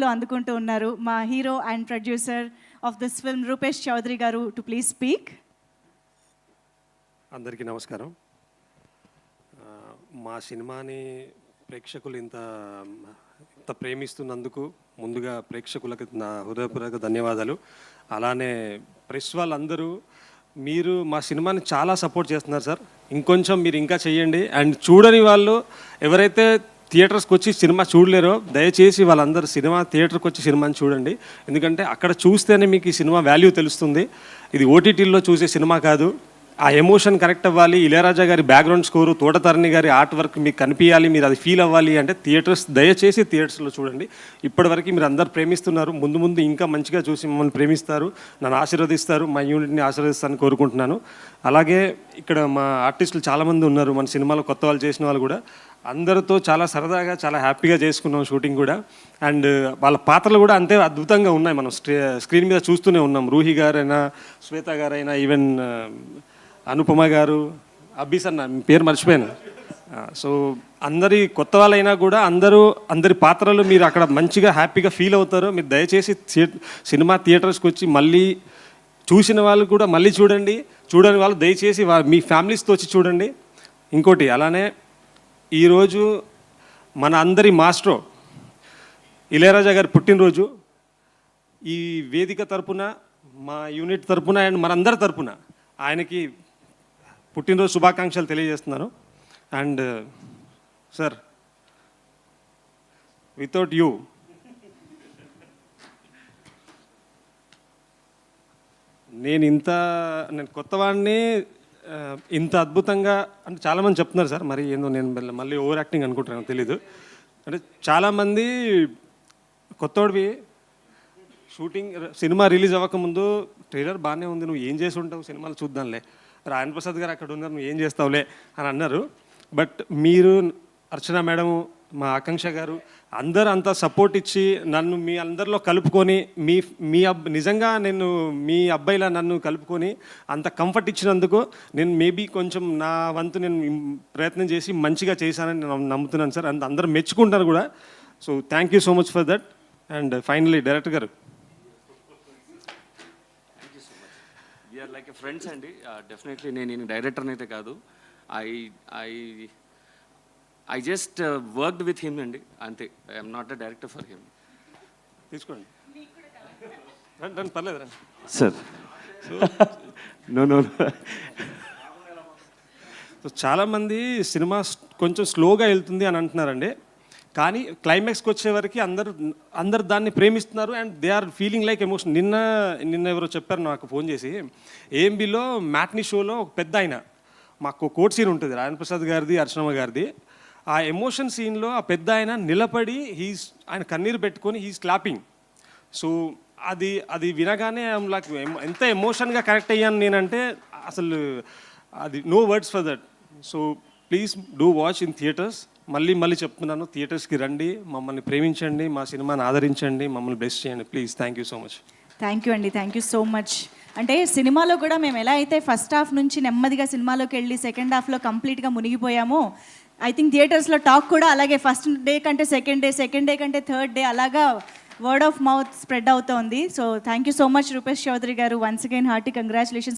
లో అందుకుంటూ ఉన్నారు మా hero and producer of this film Rupesh Chaudhary గారు టు ప్లీజ్ స్పీక్. అందరికీ నమస్కారం. మా సినిమాని ప్రేక్షకులు ఇంత ప్రేమిస్తున్నందుకు ముందుగా ప్రేక్షకులకు నా హృదయపూర్వక ధన్యవాదాలు. అలానే ప్రెస్ వాళ్ళందరూ మీరు మా సినిమాని చాలా సపోర్ట్ చేస్తున్నారు సార్. ఇంకొంచెం మీరు ఇంకా చేయండి. అండ్ చూడని వాళ్ళు ఎవరైతే థియేటర్స్కి వచ్చి సినిమా చూడలేరో దయచేసి వాళ్ళందరూ థియేటర్కి వచ్చి సినిమాని చూడండి. ఎందుకంటే అక్కడ చూస్తేనే మీకు ఈ సినిమా వాల్యూ తెలుస్తుంది. ఇది ఓటీటీలో చూసే సినిమా కాదు. ఆ ఎమోషన్ కరెక్ట్ అవ్వాలి. ఇళయరాజా గారి బ్యాక్గ్రౌండ్ స్కోరు, తోటతరణి గారి ఆర్ట్ వర్క్ మీకు కనిపించాలి, మీరు అది ఫీల్ అవ్వాలి అంటే దయచేసి థియేటర్స్లో చూడండి. ఇప్పటివరకు మీరు అందరు ప్రేమిస్తున్నారు. ముందు ముందు ఇంకా మంచిగా చూసి మమ్మల్ని ప్రేమిస్తారు, నన్ను ఆశీర్వదిస్తారు, మా యూనిట్ని ఆశీర్వదిస్తారని కోరుకుంటున్నాను. అలాగే ఇక్కడ మా ఆర్టిస్టులు చాలామంది ఉన్నారు, మన సినిమాలో కొత్త వాళ్ళు చేసిన వాళ్ళు కూడా. అందరితో చాలా సరదాగా చాలా హ్యాపీగా చేసుకున్నాం షూటింగ్ కూడా. అండ్ వాళ్ళ పాత్రలు కూడా అంతే అద్భుతంగా ఉన్నాయి. మనం స్క్రీన్ మీద చూస్తూనే ఉన్నాం. రూహి గారైనా, శ్వేత గారైనా, ఈవెన్ అనుపమ గారు, అబ్బీస్ అన్న పేరు మర్చిపోయాను. సో అందరి కొత్త వాళ్ళైనా కూడా అందరి పాత్రలు మీరు అక్కడ మంచిగా హ్యాపీగా ఫీల్ అవుతారు. మీరు దయచేసి సినిమా థియేటర్స్కి వచ్చి మళ్ళీ చూసిన వాళ్ళు కూడా మళ్ళీ చూడండి. చూడని వాళ్ళు దయచేసి మీ ఫ్యామిలీస్తో వచ్చి చూడండి. ఇంకోటి అలానే ఈరోజు మన అందరి మాస్ట్రో ఇళయరాజా గారి పుట్టినరోజు. ఈ వేదిక తరపున, మా యూనిట్ తరపున అండ్ మనందరి తరపున ఆయనకి పుట్టినరోజు శుభాకాంక్షలు తెలియజేస్తున్నాను. అండ్ సార్, వితౌట్ యూ నేను కొత్తవాడిని ఇంత అద్భుతంగా అంటే చాలామంది చెప్తున్నారు సార్. మరి ఏందో నేను మళ్ళీ ఓవర్ యాక్టింగ్ అనుకుంటున్నాను, తెలీదు. అంటే చాలామంది కొత్తోడివి షూటింగ్ సినిమా రిలీజ్ అవ్వకముందు ట్రైలర్ బాగానే ఉంది, నువ్వు ఏం చేసి ఉంటావు సినిమాలు చూద్దాంలే, రాయన్ ప్రసాద్ గారు అక్కడ ఉన్నారు, నువ్వు ఏం చేస్తావులే అని అన్నారు. బట్ మీరు, అర్చన మేడం, మా ఆకాంక్ష గారు అందరూ అంతా సపోర్ట్ ఇచ్చి నన్ను మీ అందరిలో కలుపుకొని నిజంగా నేను మీ అబ్బాయిలా నన్ను కలుపుకొని అంత కంఫర్ట్ ఇచ్చినందుకు నేను మేబీ కొంచెం నా వంతు నేను ప్రయత్నం చేసి మంచిగా చేశానని నేను నమ్ముతున్నాను సార్. అందరూ మెచ్చుకుంటారు కూడా. So thank you so much for that. And finally director గారు, వీఆర్ లైక్ ఎ ఫ్రెండ్స్ అండి. డెఫినెట్లీ నేను డైరెక్టర్ని అయితే కాదు, I just worked with him అండి, అంతే. I'm not a director for him. తీసుకోండి రండి, పర్లేదు రండి సార్. నో సో చాలామంది సినిమా కొంచెం స్లోగా వెళ్తుంది అని అంటున్నారండి. కానీ క్లైమాక్స్కి వచ్చేవరకు అందరు దాన్ని ప్రేమిస్తున్నారు. And they are feeling like emotion. నిన్న ఎవరో చెప్పారు నాకు ఫోన్ చేసి, ఏఎంబీలో మ్యాట్నీ షోలో ఒక పెద్ద ఆయన, మాకు కోర్ట్ సీన్ ఉంటుంది రాయన్ ప్రసాద్ గారిది, అర్చనమ్మ గారిది. ఆ ఎమోషన్ సీన్లో ఆ పెద్ద ఆయన నిలబడి ఆయన కన్నీరు పెట్టుకొని హీస్ క్లాపింగ్. సో అది వినగానే లైక్ ఎంత ఎమోషన్గా కనెక్ట్ అయ్యాను నేనంటే అసలు అది no words for that. So please do watch in theatres. మళ్ళీ చెప్తున్నాను, థియేటర్స్కి రండి, మమ్మల్ని ప్రేమించండి, మా సినిమాని ఆదరించండి, మమ్మల్ని బ్లెస్ చేయండి please. Thank you so much. Thank you అండి, థ్యాంక్ యూ సో మచ్. అంటే సినిమాలో కూడా మేము ఎలా అయితే ఫస్ట్ హాఫ్ నుంచి నెమ్మదిగా సినిమాలోకి వెళ్ళి సెకండ్ హాఫ్లో కంప్లీట్గా మునిగిపోయామో, ఐ థింక్ థియేటర్స్లో టాక్ కూడా అలాగే ఫస్ట్ డే కంటే సెకండ్ డే కంటే థర్డ్ డే అలాగా వర్డ్ ఆఫ్ మౌత్ స్ప్రెడ్ అవుతోంది. So thank you so much Rupesh Chaudhary గారు. Once again hearty congratulations.